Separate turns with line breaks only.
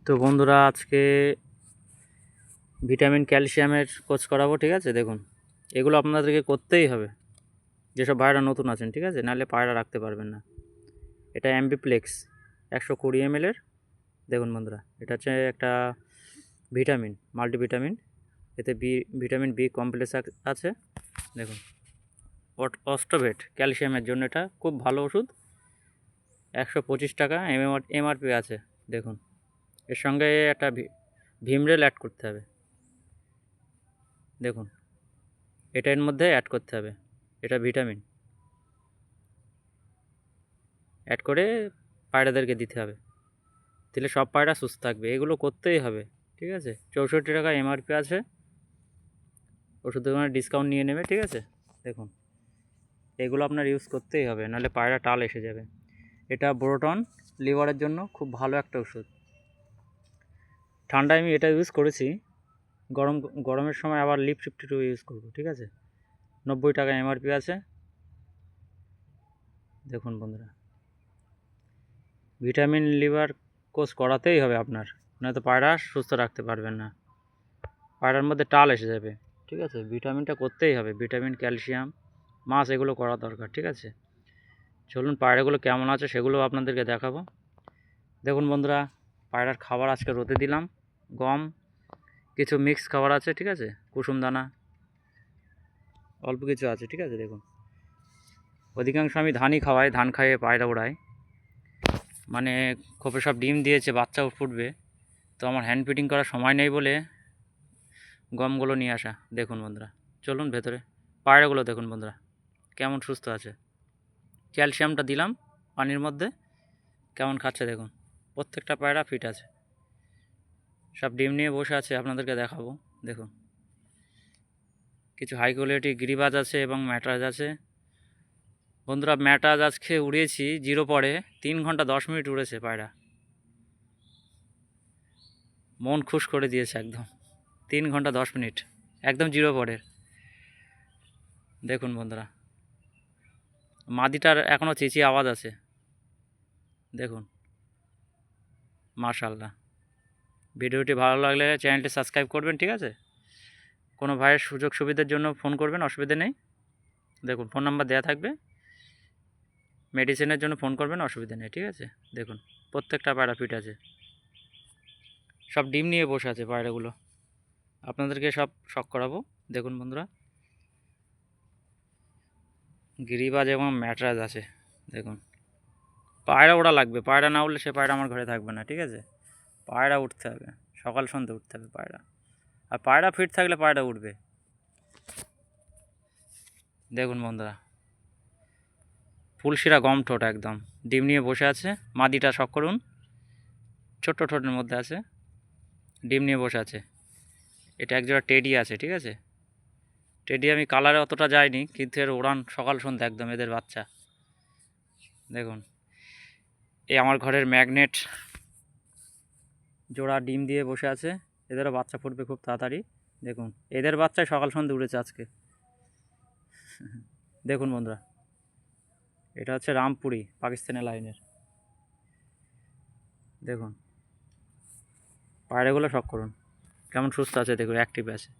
তো বন্ধুরা, আজকে ভিটামিন ক্যালসিয়ামের কোর্স করাবো। ঠিক আছে, দেখুন এগুলো আপনাদেরকে করতেই হবে যেসব ভাইরা নতুন আছেন। ঠিক আছে, নাহলে পায়রা রাখতে পারবেন না। এটা অ্যাম্বিপ্লেক্স 120 ml-এর। দেখুন বন্ধুরা, এটা হচ্ছে একটা ভিটামিন, মাল্টিভিটামিন। এতে ভিটামিন বি কমপ্লেক্স আছে। দেখুন, অস্টোভেট ক্যালসিয়ামের জন্য এটা খুব ভালো ওষুধ। 125 টাকা এমআরপি আছে। দেখুন, এর সঙ্গে একটা ভিমরেল অ্যাড করতে হবে। দেখুন, এটা এর মধ্যে অ্যাড করতে হবে। এটা ভিটামিন অ্যাড করে পায়রাদেরকে দিতে হবে, দিলে সব পায়রা সুস্থ থাকবে। এগুলো করতেই হবে। ঠিক আছে, 64 টাকা এমআরপি আছে। ওষুধ দোকানে ডিসকাউন্ট নিয়ে নেবে। ঠিক আছে, দেখুন এগুলো আপনার ইউজ করতেই হবে, নাহলে পায়রা টাল এসে যাবে। এটা ব্রোটন লিভারের জন্য খুব ভালো একটা ওষুধ। ঠান্ডায় আমি এটা ইউজ করেছি, গরমের সময় আবার লিপ 52 ইউজ করব। ঠিক আছে, 90 টাকা এমআরপি আছে। দেখুন বন্ধুরা, ভিটামিন লিভার কোর্স করাতেই হবে আপনার, নয়তো পায়রা সুস্থ রাখতে পারবেন না, পায়রার মধ্যে টাল এসে যাবে। ঠিক আছে, ভিটামিনটা করতেই হবে, ভিটামিন ক্যালসিয়াম মাছ এগুলো করা দরকার। ঠিক আছে, চলুন পায়রাগুলো কেমন আছে সেগুলো আপনাদেরকে দেখাবো। দেখুন বন্ধুরা, পায়রার খাবার আজকে রোদে দিলাম। গম, কিছু মিক্স খাবার আছে। ঠিক আছে, কুসুম দানা অল্প কিছু আছে। ঠিক আছে, দেখুন অধিকাংশ আমি ধানই খাওয়াই, ধান খাইয়ে পায়রা ওড়াই। মানে খোপে সব ডিম দিয়েছে, বাচ্চাও ফুটবে, তো আমার হ্যান্ড ফিডিং করার সময় নেই বলে গমগুলো নিয়ে আসা। দেখুন বন্ধুরা, চলুন ভেতরে। পায়রাগুলো দেখুন বন্ধুরা কেমন সুস্থ আছে। ক্যালসিয়ামটা দিলাম পানির মধ্যে, কেমন খাচ্ছে দেখুন। প্রত্যেকটা পায়রা ফিট আছে, সব ডিম নিয়ে বসে আছে, আপনাদেরকে দেখাবো। দেখুন, কিছু হাই কোয়ালিটি গিরিবাজ আছে এবং ম্যাটরাজ আছে। বন্ধুরা, ম্যাটরাজ আজকে উড়িয়েছি জিরো পরে, 3 ঘন্টা 10 মিনিট উড়েছে পায়রা। মন খুশ করে দিয়েছে একদম। 3 ঘন্টা 10 মিনিট একদম জিরো পরের। দেখুন বন্ধুরা, মাদিটার এখনও চেঁচিয়ে আওয়াজ আছে। দেখুন, মাশাআল্লাহ। ভিডিওটি ভালো লাগলে চ্যানেলটি সাবস্ক্রাইব করবেন। ঠিক আছে, কোনো ভাইয়ের সুযোগ সুবিধার জন্য ফোন করবেন, অসুবিধা নেই। দেখুন, ফোন নাম্বার দেওয়া থাকবে, মেডিসিনের জন্য ফোন করবেন, অসুবিধা নেই। ঠিক আছে, দেখুন প্রত্যেকটা পায়রা ফিট আছে, সব ডিম নিয়ে বসে আছে পায়রাগুলো। আপনাদেরকে সব শখ করাবো। দেখুন বন্ধুরা, গিরিবাজ এবং ম্যাটরাজ আছে। দেখুন, পায়রা ওড়া লাগবে, পায়রা না উঠলে সে পায়রা আমার ঘরে থাকবে না। ঠিক আছে, পায়রা উঠতে হবে, সকাল সন্ধ্যে উঠতে হবে পায়রা, আর পায়রা ফিট থাকলে পায়রা উঠবে। দেখুন বন্ধুরা, ফুলশিরা গম ঠোঁট, একদম ডিম নিয়ে বসে আছে। মাদিটা শখ করুন, ছোট্ট ঠোঁটের মধ্যে আছে, ডিম নিয়ে বসে আছে। এটা একজোড়া টেডি আছে। ঠিক আছে, টেডি আমি কালারে অতটা যায়নি, কিন্তু এর ওড়ান সকাল সন্ধ্যা একদম, এদের বাচ্চা। দেখুন, এই আমার ঘরের ম্যাগনেট জোড়া ডিম দিয়ে বসে আছে, এদেরও বাচ্চা ফুটবে খুব তাড়াতাড়ি। দেখুন, এদের বাচ্চায় সকাল সন্ধ্যে উড়েছে আজকে। দেখুন বন্ধুরা, এটা হচ্ছে রামপুরি, পাকিস্তানের লাইনের। দেখুন পায়রাগুলো শখ করুন কেমন সুস্থ আছে, দেখুন অ্যাক্টিভ আছে।